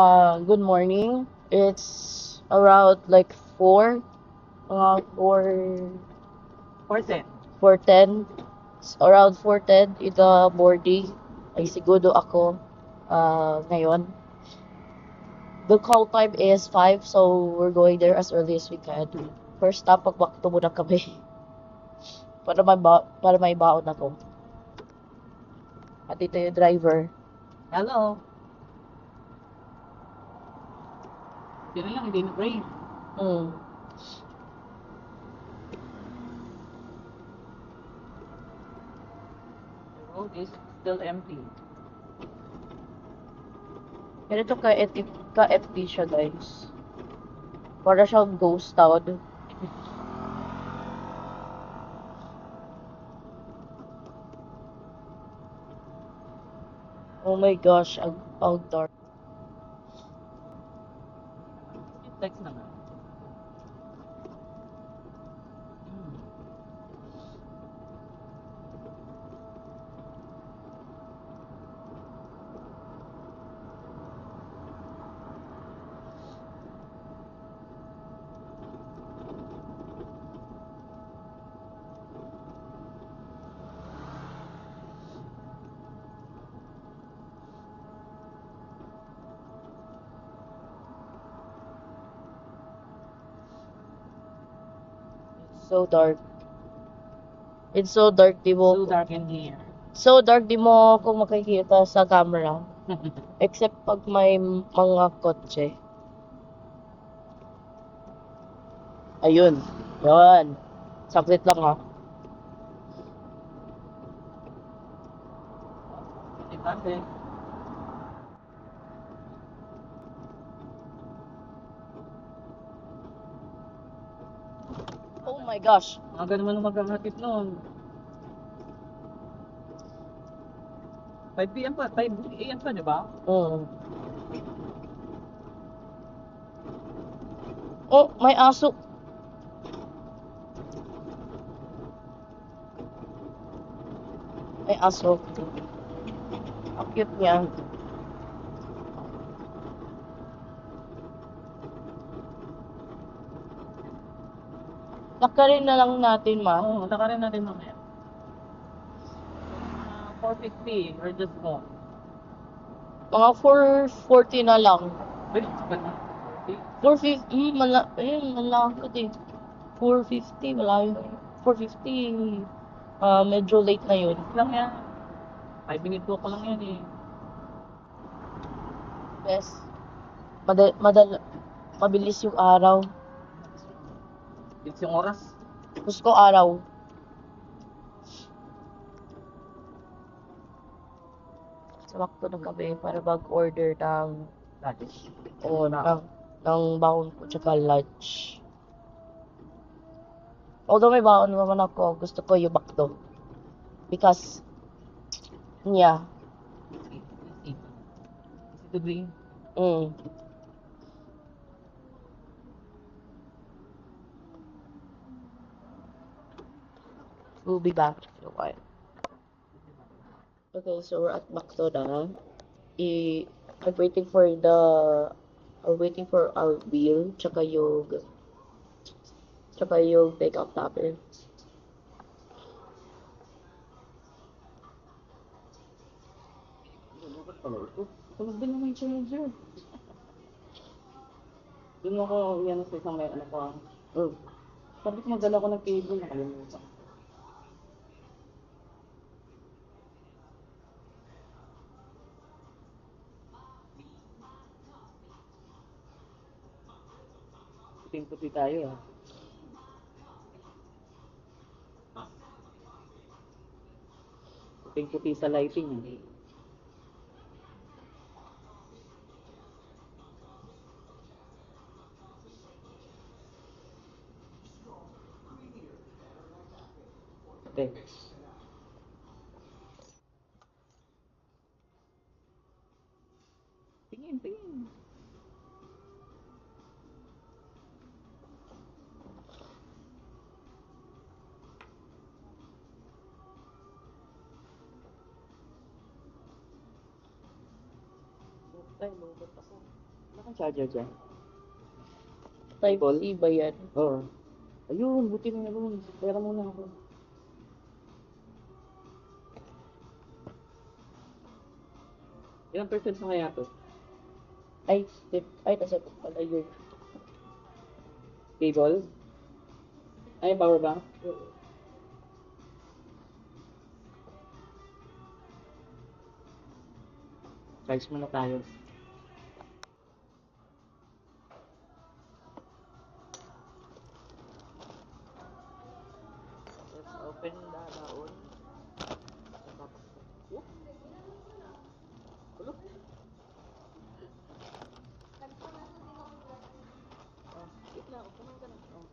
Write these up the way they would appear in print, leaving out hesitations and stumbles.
Good morning. It's around like 4, 410. 4:10. It's around 4:10 in the morning. Ay siguro ako ngayon. The call time is 5, so we're going there as early as we can. First stop, pagbakto muna kami. Para may baon ako. At ito yung driver. Hello. Yun na lang, hindi na-rain. Mm. The road is still empty. Ganito ka-empty siya, guys. Para siyang ghost town. Oh my gosh, ang dark. Text naman. So dark. It's so dark, di mo. So dark in here. So dark, di mo ako makikita sa camera. Except pag may mga kotse. Ayun. Yan. Saklit lang ha. Importante. Oh my gosh. Mga ganun man maghahatid noon. 5 p.m. pa, 5 a.m. pa, di ba? Mm. Oh, may aso. May aso. Ang cute niya. Lakarin na lang natin, ma. Oo, takarin natin mamaya. 450 or just go. Mga 440 na lang. Wait, kapag na. 450, malaki din. 450, malayo. 450, medyo late na yun. Lang yan. 5 minutes walk lang yan eh. Yes. Mabilis yung araw. It's yung oras. Gusto ko araw. Sumakto ng gabi para mag-order ng Lunch. ng baon ko tsaka lunch. Although may baon naman ako, gusto ko yung bakto. Because, yeah. Easy to bring. Mm. We'll be back in a while. Okay, so we're at Bakto na. I'm waiting for our bill, tsaka yung take-out topper. Tulog din naman yung charger. Doon ako yan sa isang may ano ko. Mm. Sabi ko magdala ko ng cable, nakalimutan. Puting-puti tayo ah. Puting-puti sa lighting eh. Okay. Tingin. Ay, lungkot ako. Wala kang charger dyan. Type Cable? C ba yan? Oo. Ayun, buti na yun. Pera muna ako. Ilang percent na kaya to? Ay, tip. Ay, nasa pala yun. Cable? Ay, power bank? Charge muna tayo. Let's open the baon. Oh, ulo. Oh, wait lang. Kumain ka na. Oh.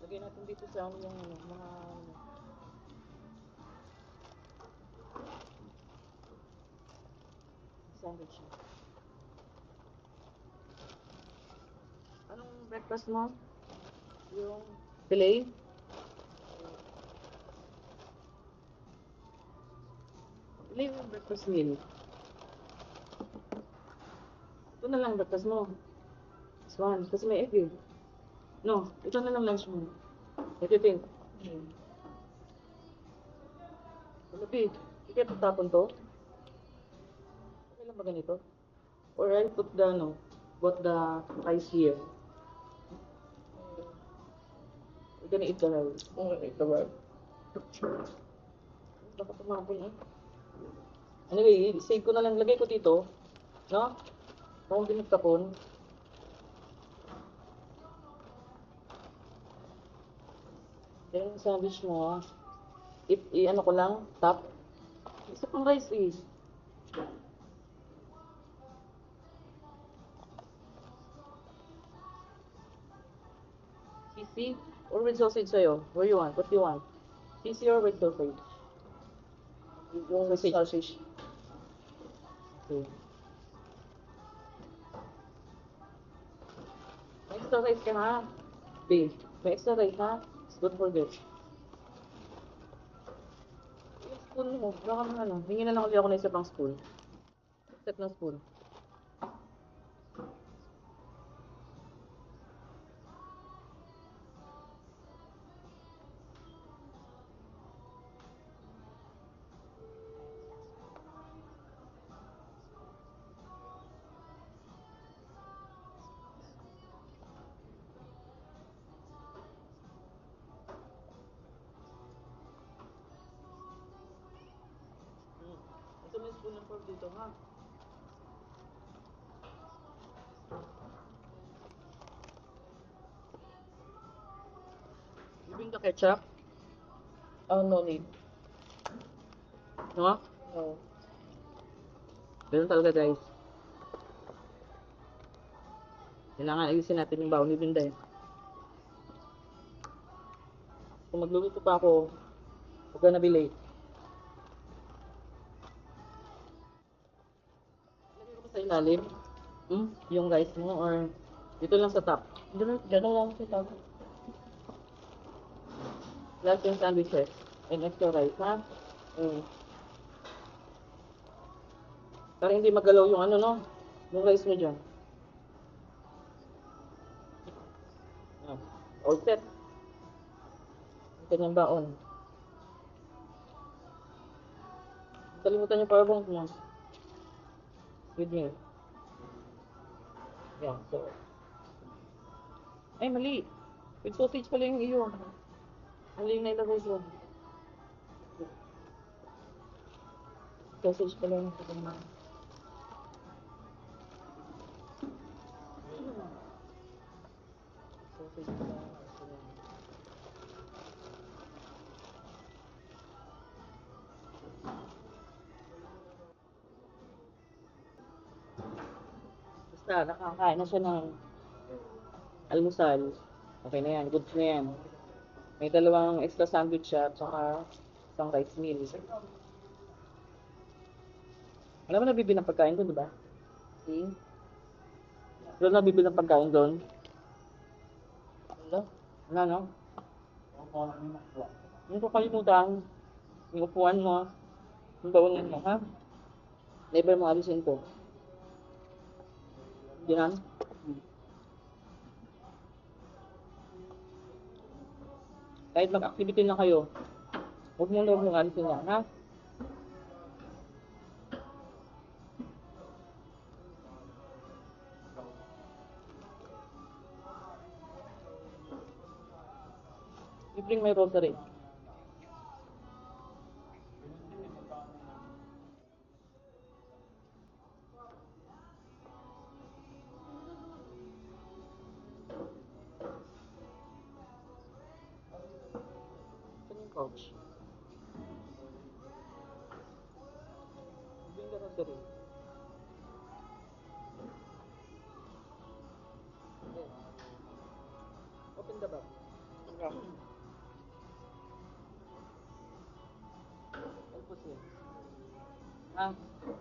Lagay natin dito sa yung mga sandwich. Anong breakfast mo? Yung filet? Filet yung breakfast meal. Ito na lang breakfast mo. This one. Kasi may egg eh. No, ito na lang lunch mo. What do you think? Malabi, hindi kaya pagtapon to? Okay lang ba ganito? Or I put the, put the rice here. We're gonna eat the rice. Okay, ito ba? Baka tumapon eh. Anyway, save ko na lang. Lagay ko dito. No? Kung hindi nagtapon. Yung sandwich mo, ano ko lang, top. Isa pang rice eh. CC or with sausage sa'yo? What do you want? What do you want? CC or with sausage? Yung sausage. Okay. May extra rice ka ha? Babe, may extra rice ha? Don't forget. Yung spoon mo, baka mo ano, hingi na lang ulit ako ng isa pang spoon. Set ng spoon. Ito may spoon ng pork dito ha? You bring the ketchup? Oh, no need. No? No. Ganun talaga guys. Kailangan ayusin natin yung baon ni Binda eh. Kung magluluto pa ako, huwag ka na be late. Lagay ko ba sa ilalim? Yung rice mo or dito lang sa top? Ganun lang kita. Last yung sandwiches and extra rice ha? Para hindi magalaw yung ano no? Yung rice mo dyan. Yan. All set. Ang kanyang baon. Kalimutan yung powerbank mo. With me. Yan, so. Ay, mali. With sausage pala yung iyo. Mali yung nailagay ko. Sausage pala yung kasama. Sausage pala yung kasama. Basta, nakakain na siya ng almusal. Okay na yan, goods na yan. May dalawang extra sandwich siya, tsaka isang rice meal. Alam mo na bibili ng pagkain doon, di ba? Wala na bibili ng pagkain doon. Wala. Wala, no? Hindi ko kalimutan. Yung upuan mo. Yung baunin mo, ha? Never mo alisin ko. Yan. Kahit mag-activity na kayo, huwag mong alisin yan, ha? You bring my rosary. Saan yung couch? You bring the rosary. Okay. Open the bag. Tapos yun.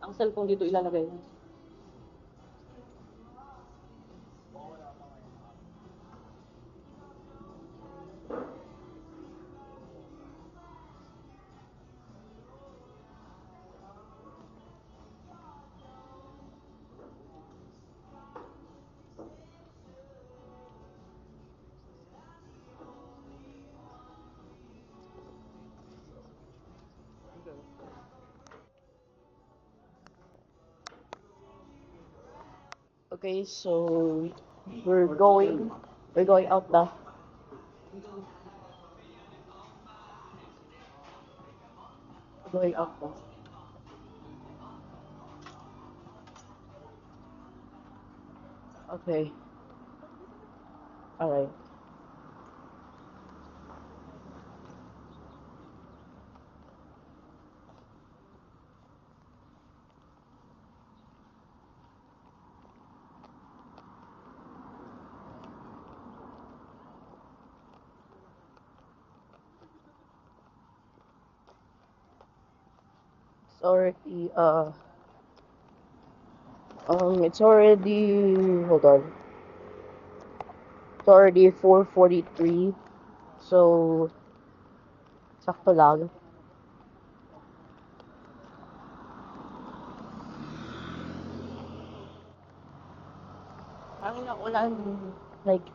Ang cellphone dito ilalagay. Okay, so we're going out now. We're going out now. Okay. Alright. It's already it's already, hold on. It's already 4:43. So sakto lang. Ang naulan like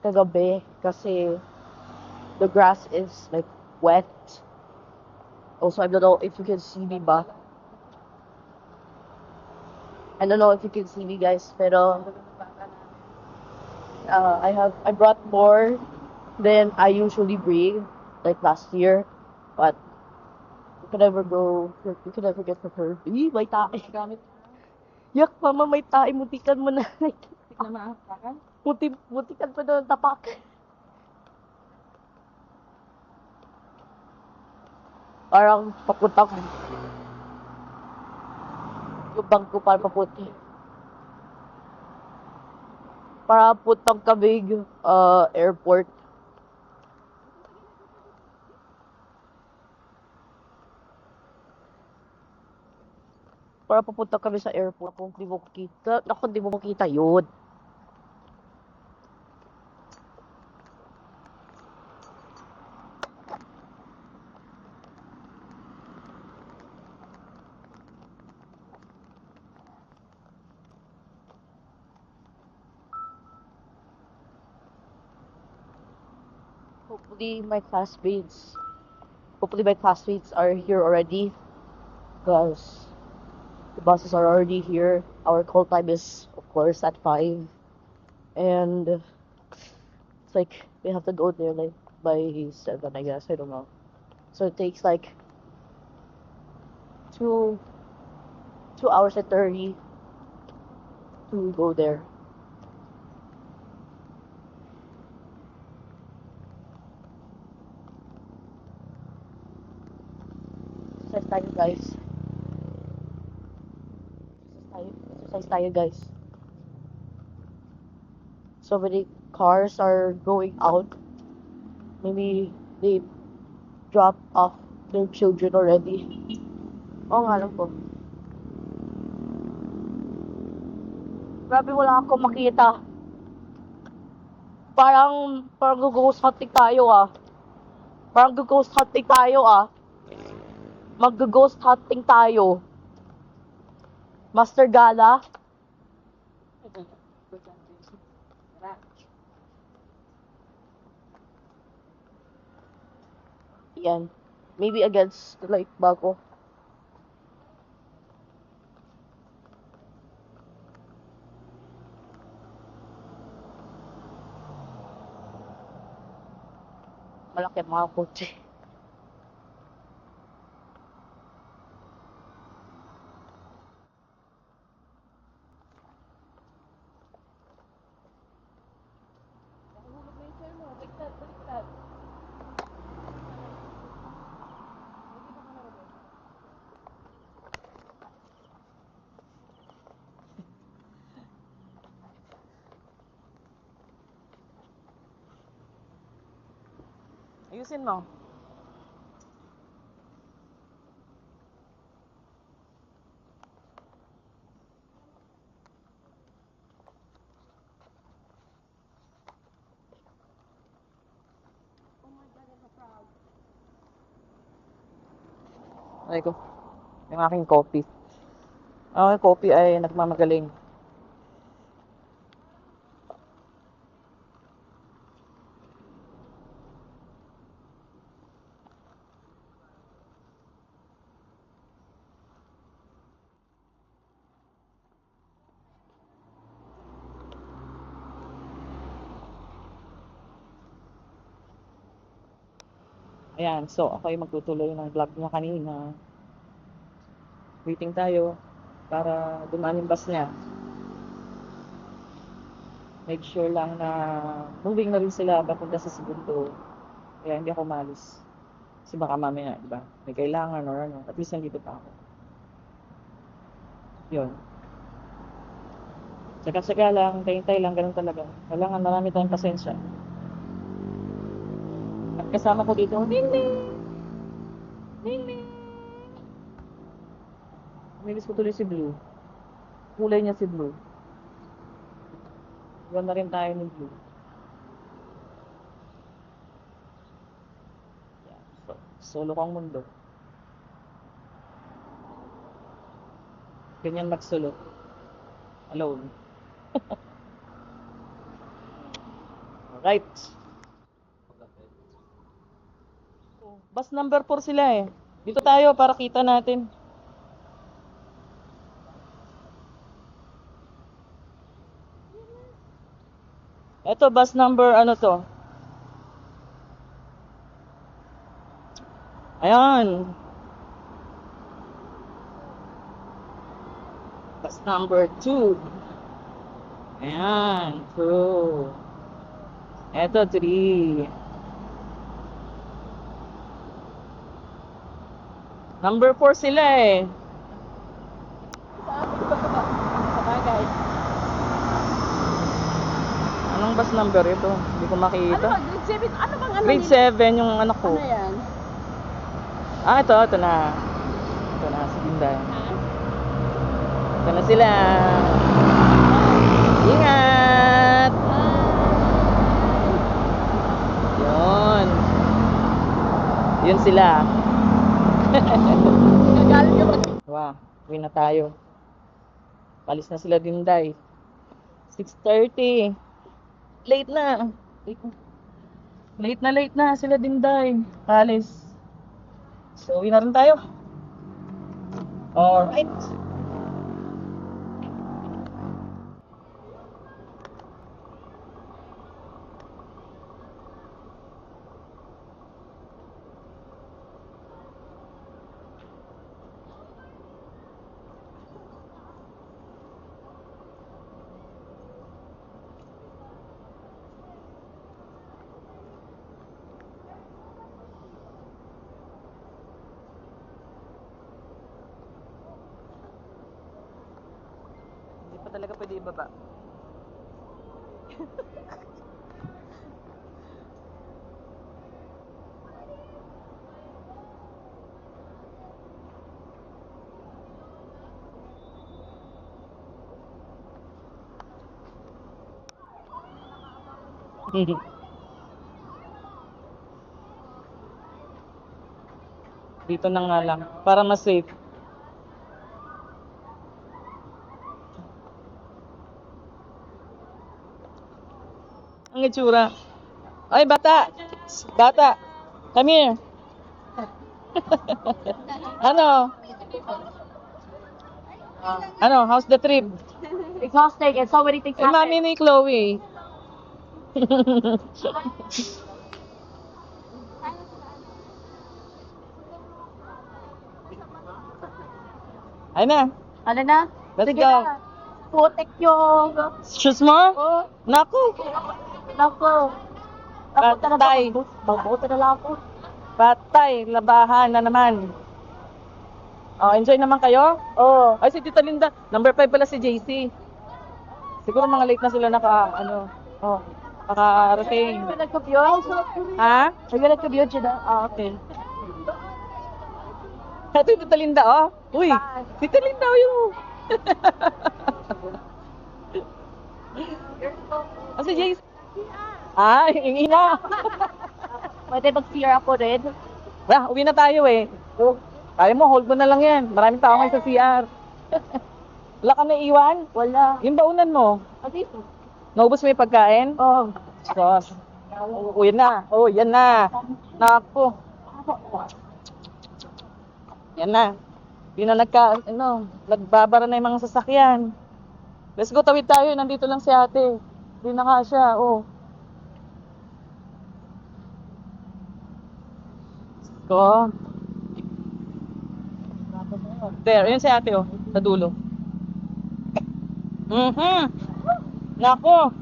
kagabi kasi the grass is like wet. Also, I don't know if you can see me ba. I don't know if you can see me guys, pero I brought more than I usually bring like last year, but you can never get prepared. May tae. Yak, mama, may tae, mutikan mo na. Mutikan pa doon, tapak. Parang papuntang yung bangko para papunti. Para puntang Kabig airport. Para papunta kami sa airport. Kung di mo kita, naku, di mo makita yun. Hopefully my classmates are here already because the buses are already here. Our call time is of course at 5, and it's like we have to go there like by 7, I guess. I don't know. So it takes like 2 hours and 30 to go there. Exercise tayo, guys. Exercise tayo, guys. So many cars are going out. Maybe they dropped off their children already. Oo nga lang po. Grabe, wala akong makita. Parang ghost hunting tayo ah. Ghost hunting tayo ah. Mag-ghost hunting tayo. Master Gala. Yan. Maybe against the light bago. Malaki ang mga kotse. Ayusin mo. Ay ko, yung aking coffee. Ang aking coffee ay nagmamagaling. Ayan, so ako ay magtutuloy ng vlog niya kanina. Waiting tayo para dumaan yung bus niya. Make sure lang na moving na rin sila papunta sa segundo. Kaya hindi ako malis. Kasi baka mamaya, di ba? May kailangan or ano. At least nandito pa ako. Yun. Saka-saka lang, hintay lang, ganun talaga. Kailangan marami tayong pasensya. At kasama ko dito, Ningning! Ningning! Milis ko tuloy si Blue. Kulay niya si Blue. Iwan na rin tayo ni Blue. Yan. So, solo kang mundo. Ganyan magsolo. Alone. Alright. Bus number 4 sila eh. Dito tayo para kita natin. Ito, bus number ano to? Ayan. Bus number 2. Ayan, 2. Ito, 3. Number 4 sila eh. Sabagay. Anong bus number ito? Hindi ko makita. Ano ba? Grade 7? Ano bang ano? Grade 7 yung anak ko. Ano yan? Ah, ito na. Ito na, si Dinday. Ito na sila. Ingat! Yun. Yun sila. Nagagalit ka ba? Wow, uwi na tayo. Palis na sila Dinday. 6:30. Late na. Late na sila Dinday. Palis. So, uwi na rin tayo. Alright. Hindi pa talaga pwede ibaba. Dito na nga lang. Para mas safe. Ang itsura. Ay, bata! Bata! Come here! Ano? Ano? How's the trip? Exhausting and so many things Eh, mami ni Chloe. Ayun na. Ano na? Let's Sige go. na. Putik yung... Shoes mo? Oh, Naku. naku. Ako talaga. Patay. Magbuto na lang ako. Patay. Labahan na naman. Oh, enjoy naman kayo? Oh. Ay, si Tita Linda. Number 5 pala si JC. Siguro mga late na sila Oh. nakarating. Are you nag-commute? Ha? Are you nag-commute, Gina? Ah, okay. Ito yung Tita Linda, oh. Uy, Tita Linda, yung... Oh, si JC. Ay, hingi na. Pwede mag-CR ako rin. Uwi na tayo eh. Kaya mo, hold mo na lang yan. Maraming tao ngayon sa CR. Wala ka na iwan? Wala. Yung baunan mo. Ah, dito. Naubos mo yung pagkain? Oh. Sos. Oh, yan na. Oh, yan na. Naku. Yan na. Yun na nagbabara na yung mga sasakyan. Let's go, tawid tayo. Nandito lang si ate. Hindi na nga siya, oh. Ko. There, yun si ate, oh. Sa dulo. Nako.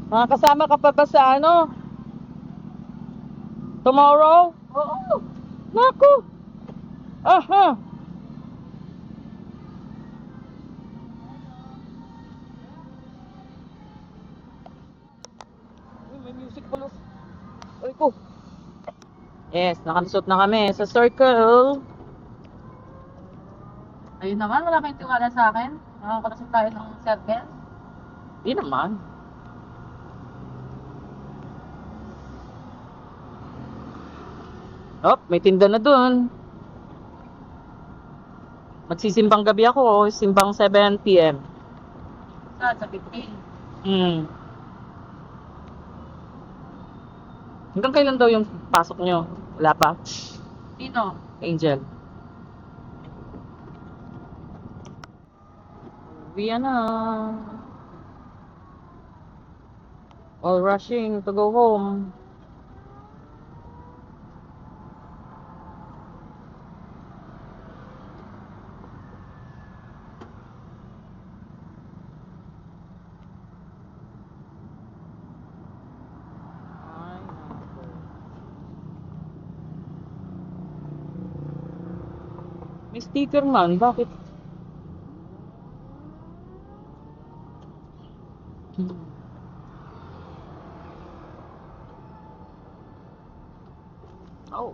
Makakasama ka pa ba sa ano? Tomorrow? Oo. Nako. Aha. Uy, may music pala. Ay ko. Yes, nakalusot na kami sa circle. Ayun naman, wala kayong tiwala sa akin. Nakakalasot tayo ng circle. Di naman. Oh, may tinda na dun. Magsisimbang gabi ako, oh. Simbang 7 p.m. Sa 15. Hanggang kailan daw yung pasok nyo? Wala pa? Dito. Angel. Uwi na. All rushing to go home. Ay, nako. May sticker man, bakit? Oh.